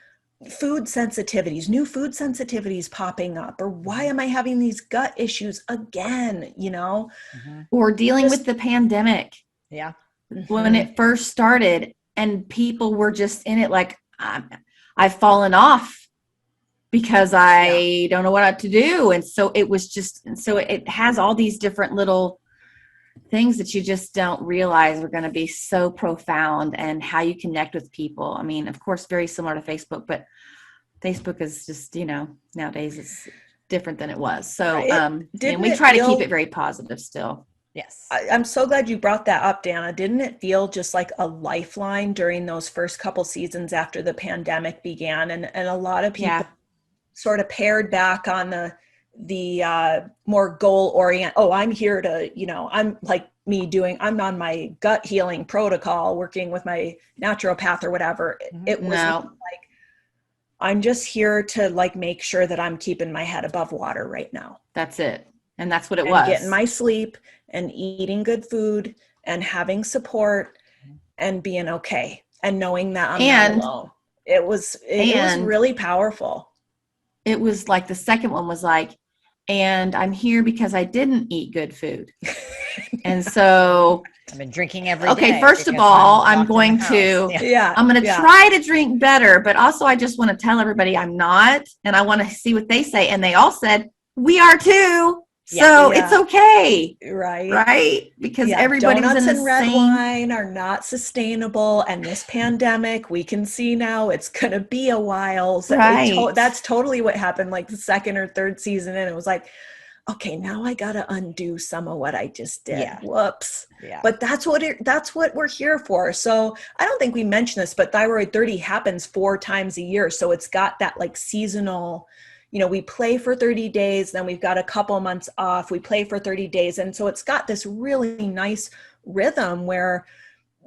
food sensitivities, new food sensitivities popping up, or why am I having these gut issues again, Or dealing with the pandemic. Yeah. When it first started and people were just in it like, I've fallen off because I don't know what to do. And so it was just, it has all these different little things that you just don't realize are going to be so profound and how you connect with people. Of course, very similar to Facebook, but Facebook is just, nowadays it's different than it was. So, and we try to keep it very positive still. Yes. I'm so glad you brought that up, Danna. Didn't it feel just like a lifeline during those first couple seasons after the pandemic began? And a lot of people sort of pared back on the more goal orient. Oh, I'm here to, I'm like I'm on my gut healing protocol, working with my naturopath or whatever. It was like, I'm just here to like make sure that I'm keeping my head above water right now. That's it. And that's what it was. Getting my sleep and eating good food and having support and being okay and knowing that I'm not alone. It was really powerful. It was like the second one was like, and I'm here because I didn't eat good food. And so I've been drinking every day. Okay, first of all, I'm going to try to drink better, but also I just want to tell everybody I'm not, and I want to see what they say. And they all said, we are too. So it's okay. Right. Because everybody's donuts in the and red same wine are not sustainable. And this pandemic, we can see now it's going to be a while. So that's totally what happened like the second or third season. And it was like, okay, now I got to undo some of what I just did. Yeah. Whoops. Yeah. But that's what we're here for. So I don't think we mentioned this, but Thyroid 30 happens 4 times a year. So it's got that like seasonal, we play for 30 days, then we've got a couple months off, we play for 30 days. And so it's got this really nice rhythm where,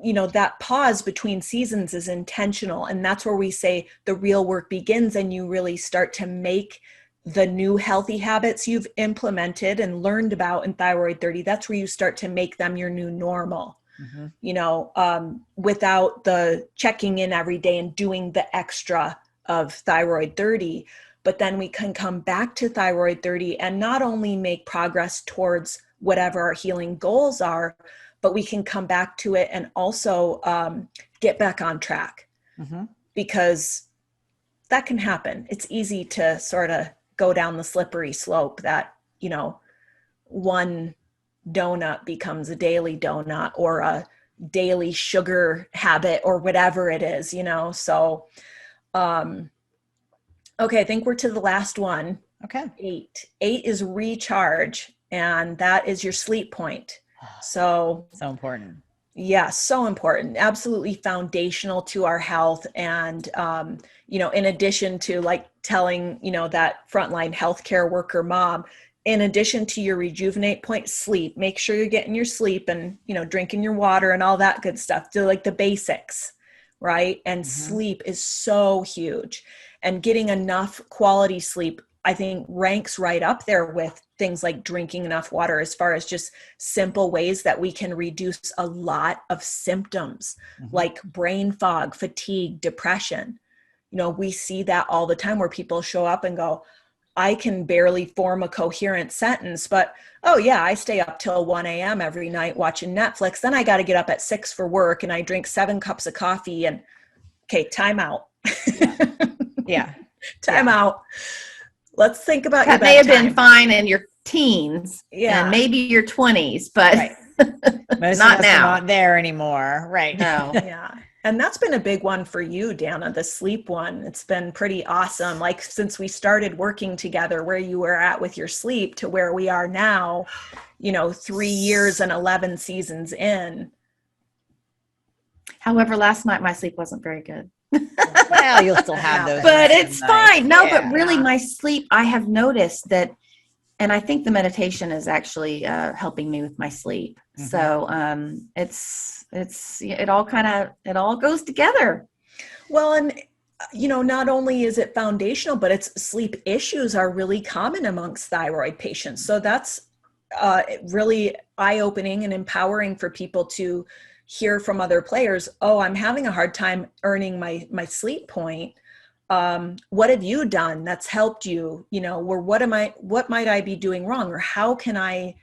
that pause between seasons is intentional. And that's where we say the real work begins and you really start to make the new healthy habits you've implemented and learned about in Thyroid 30. That's where you start to make them your new normal, without the checking in every day and doing the extra of Thyroid 30, but then we can come back to Thyroid 30 and not only make progress towards whatever our healing goals are, but we can come back to it and also get back on track, because that can happen. It's easy to sort of go down the slippery slope that, you know, one donut becomes a daily donut or a daily sugar habit or whatever it is, you know? So, okay, I think we're to the last one. Okay. 8 is recharge, and that is your sleep point. So important. Yeah, so important. Absolutely foundational to our health. And, you know, in addition to like telling, you know, that frontline healthcare worker mom, in addition to your rejuvenate point, sleep, make sure you're getting your sleep and, you know, drinking your water and all that good stuff. Do like the basics, right? And sleep is so huge. And getting enough quality sleep, I think, ranks right up there with things like drinking enough water, as far as just simple ways that we can reduce a lot of symptoms like brain fog, fatigue, depression. You know, we see that all the time where people show up and go, I can barely form a coherent sentence, but oh yeah, I stay up till 1 a.m. every night watching Netflix. Then I got to get up at 6 for work and I drink 7 cups of coffee and okay, time out. Yeah. Time out. Let's think about that may have been fine in your teens and maybe your 20s, but most not of us now. are not there anymore. Right. No. Yeah. And that's been a big one for you, Danna, the sleep one. It's been pretty awesome. Like since we started working together, where you were at with your sleep to where we are now, you know, 3 years and 11 seasons in. However, last night my sleep wasn't very good. Well, you'll still have those. But it's fine. No, Yeah. but really my sleep, I have noticed that, and I think the meditation is actually helping me with my sleep. So it all goes together. Well, and you know, not only is it foundational, but it's sleep issues are really common amongst thyroid patients. So that's really eye-opening and empowering for people to hear from other players. Oh, I'm having a hard time earning my sleep point. What have you done that's helped you? You know, or what might I be doing wrong? Or how can I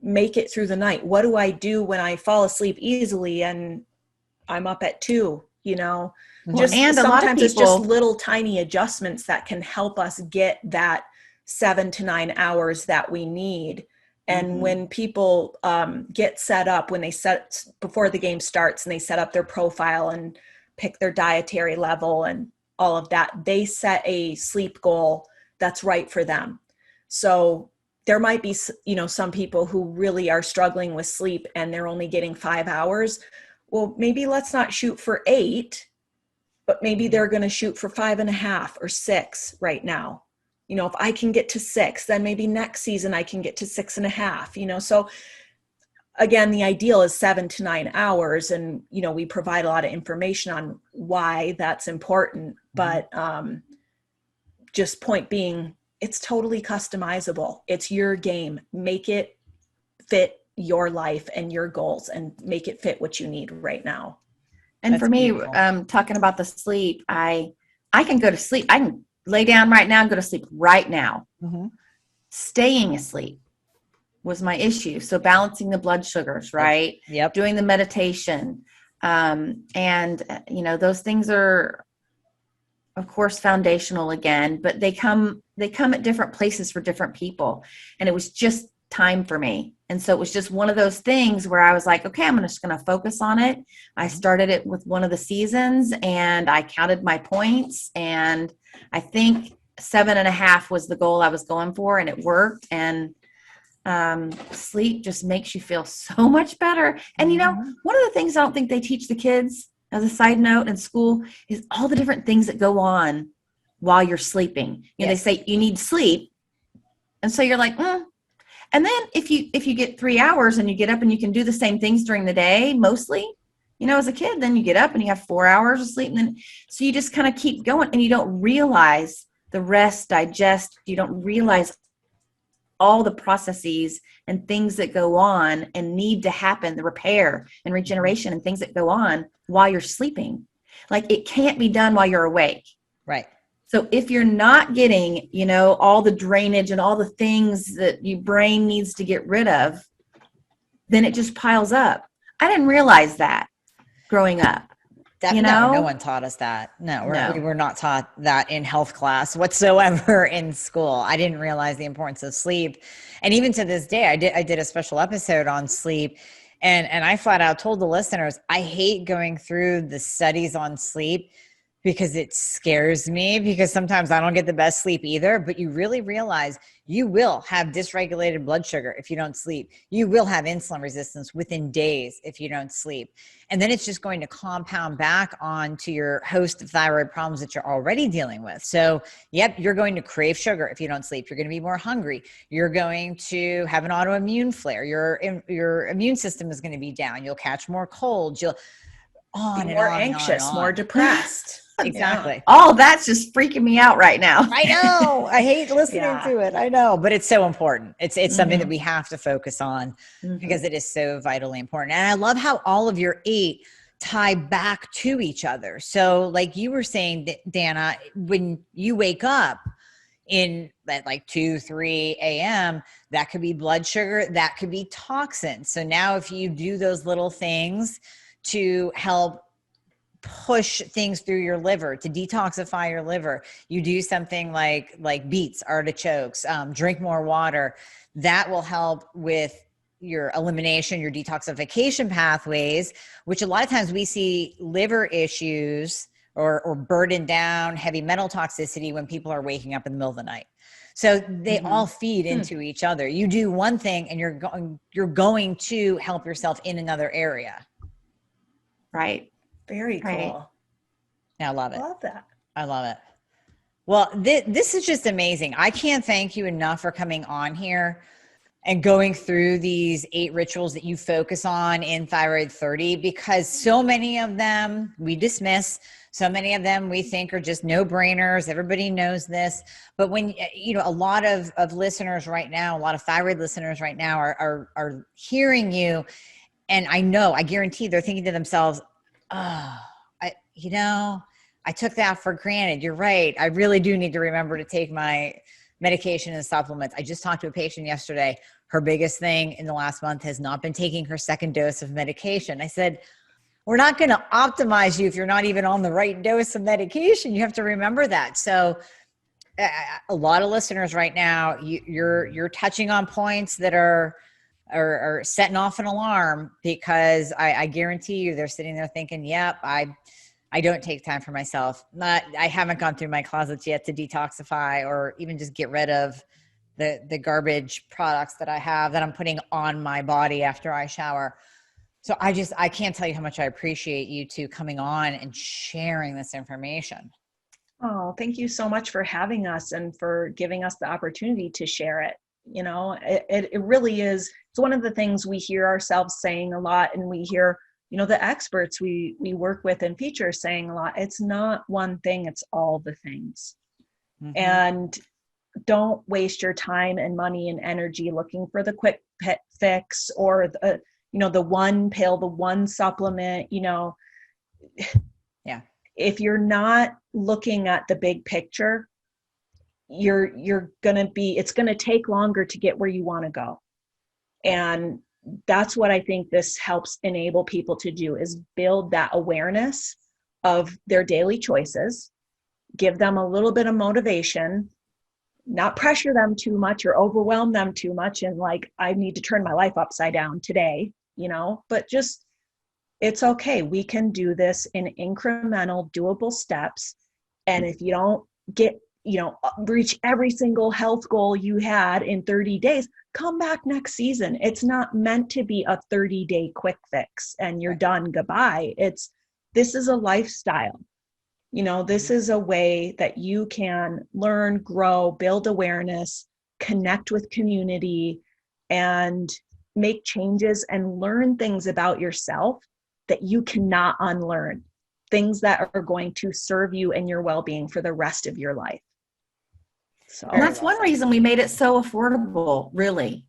make it through the night? What do I do when I fall asleep easily and I'm up at 2, you know? Well, and sometimes it's just little tiny adjustments that can help us get that 7 to 9 hours that we need. And when people get set up, before the game starts and they set up their profile and pick their dietary level and all of that, they set a sleep goal that's right for them. So there might be, you know, some people who really are struggling with sleep and they're only getting 5 hours. Well, maybe let's not shoot for 8, but maybe they're going to shoot for 5.5 or 6 right now. You know, if I can get to 6, then maybe next season I can get to 6.5, you know? So again, the ideal is 7 to 9 hours. And, you know, we provide a lot of information on why that's important, but just point being, it's totally customizable. It's your game. Make it fit your life and your goals and make it fit what you need right now. And That's for me, beautiful. talking about the sleep, I can go to sleep. I can lay down right now and go to sleep right now. Staying asleep was my issue. So balancing the blood sugars, right? Yep. Doing the meditation. And, you know, those things are, of course, foundational again, but they come at different places for different people. And it was just time for me. And so it was just one of those things where I was like, okay, I'm just going to focus on it. I started it with one of the seasons and I counted my points, and I think 7.5 was the goal I was going for, and it worked. And sleep just makes you feel so much better. And, you know, one of the things I don't think they teach the kids, as a side note, in school, is all the different things that go on while you're sleeping. You know, they say you need sleep. And so you're like, And then if you get 3 hours and you get up and you can do the same things during the day, mostly, you know, as a kid, then you get up and you have 4 hours of sleep. And then, so you just kind of keep going and you don't realize the rest, digest, you don't realize all the processes and things that go on and need to happen, the repair and regeneration and things that go on while you're sleeping. Like it can't be done while you're awake. Right. So if you're not getting, you know, all the drainage and all the things that your brain needs to get rid of, then it just piles up. I didn't realize that growing up. No one taught us that. We were not taught that in health class whatsoever in school. I didn't realize the importance of sleep. And even to this day, I did a special episode on sleep. And I flat out told the listeners, I hate going through the studies on sleep because it scares me, because sometimes I don't get the best sleep either. But you really realize you will have dysregulated blood sugar if you don't sleep. You will have insulin resistance within days if you don't sleep. And then it's just going to compound back onto your host of thyroid problems that you're already dealing with. So, yep, you're going to crave sugar if you don't sleep. You're going to be more hungry. You're going to have an autoimmune flare. Your immune system is going to be down. You'll catch more colds. You'll be more anxious, more depressed. Exactly. Yeah. Oh, that's just freaking me out right now. I know. I hate listening to it. I know, but it's so important. It's something that we have to focus on because it is so vitally important. And I love how all of your 8 tie back to each other. So like you were saying, Danna, when you wake up in at like 2, 3 a.m., that could be blood sugar, that could be toxins. So now if you do those little things to help push things through your liver, to detoxify your liver, you do something like beets, artichokes, drink more water, that will help with your elimination, your detoxification pathways, which a lot of times we see liver issues or burden down heavy metal toxicity when people are waking up in the middle of the night. So they all feed into each other. You do one thing and you're going to help yourself in another area. Right. Very cool. Right. I love it. Love that. I love it. Well, this is just amazing. I can't thank you enough for coming on here and going through these 8 rituals that you focus on in Thyroid 30, because so many of them we dismiss. So many of them we think are just no-brainers. Everybody knows this. But when, a lot of listeners right now, a lot of thyroid listeners right now are hearing you. And I guarantee they're thinking to themselves, oh, I took that for granted. You're right. I really do need to remember to take my medication and supplements. I just talked to a patient yesterday. Her biggest thing in the last month has not been taking her second dose of medication. I said, we're not going to optimize you if you're not even on the right dose of medication. You have to remember that. So a lot of listeners right now, you're touching on points that are setting off an alarm, because I guarantee you they're sitting there thinking, yep, I don't take time for myself. I haven't gone through my closets yet to detoxify or even just get rid of the garbage products that I have that I'm putting on my body after I shower. So I can't tell you how much I appreciate you two coming on and sharing this information. Oh, thank you so much for having us and for giving us the opportunity to share it. It really is. It's one of the things we hear ourselves saying a lot, and we hear, the experts we work with and feature saying a lot. It's not one thing, it's all the things. Mm-hmm. And don't waste your time and money and energy looking for the quick fix or the one pill, the one supplement, Yeah. If you're not looking at the big picture, it's going to take longer to get where you want to go. And that's what I think this helps enable people to do, is build that awareness of their daily choices, give them a little bit of motivation, not pressure them too much or overwhelm them too much. And I need to turn my life upside down today, but just, it's okay. We can do this in incremental, doable steps. And if you don't reach every single health goal you had in 30 days, come back next season. It's not meant to be a 30-day quick fix and you're done, goodbye. This is a lifestyle. This is a way that you can learn, grow, build awareness, connect with community, and make changes and learn things about yourself that you cannot unlearn, things that are going to serve you and your well-being for the rest of your life. So and that's one reason we made it so affordable, really,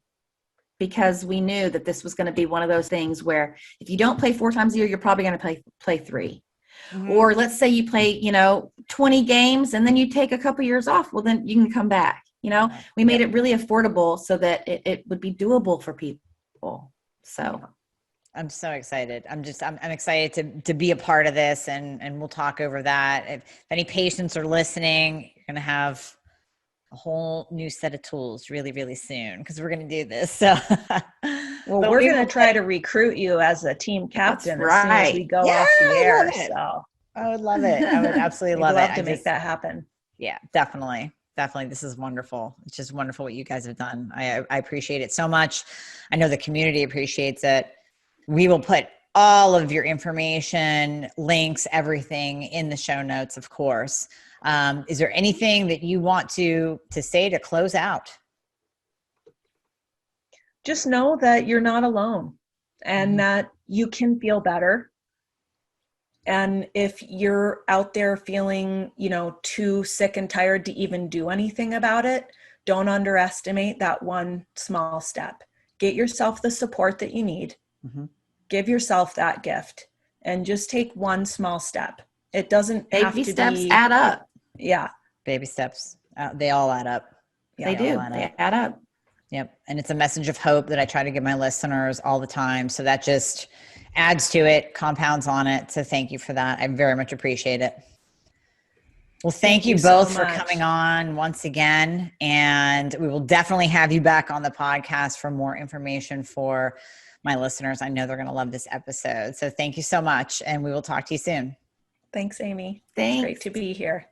because we knew that this was going to be one of those things where if you don't play 4 times a year, you're probably going to play 3. Mm-hmm. Or let's say you play, 20 games and then you take a couple years off, well, then you can come back. You know, we made it really affordable so that it would be doable for people. So I'm so excited. I'm excited to be a part of this, and we'll talk over that. If any patients are listening, you're going to have a whole new set of tools really, really soon, because we're going to do this. So, well, we're going to try to recruit you as a team captain as soon as we go off the air. So I would love it. I would absolutely love it. To make that happen. Yeah, definitely. Definitely. This is wonderful. It's just wonderful what you guys have done. I appreciate it so much. I know the community appreciates it. We will put all of your information, links, everything in the show notes, of course. Is there anything that you want to say to close out? Just know that you're not alone and that you can feel better. And if you're out there feeling, too sick and tired to even do anything about it, don't underestimate that one small step. Get yourself the support that you need. Mm-hmm. Give yourself that gift and just take one small step. It doesn't have to be. Baby steps add up. Yeah. Baby steps. They all add up. They do. They add up. Yep. And it's a message of hope that I try to give my listeners all the time. So that just adds to it, compounds on it. So thank you for that. I very much appreciate it. Well, thank you both for coming on once again. And we will definitely have you back on the podcast for more information for my listeners. I know they're going to love this episode. So thank you so much. And we will talk to you soon. Thanks, Amy. Thanks. It's great to be here.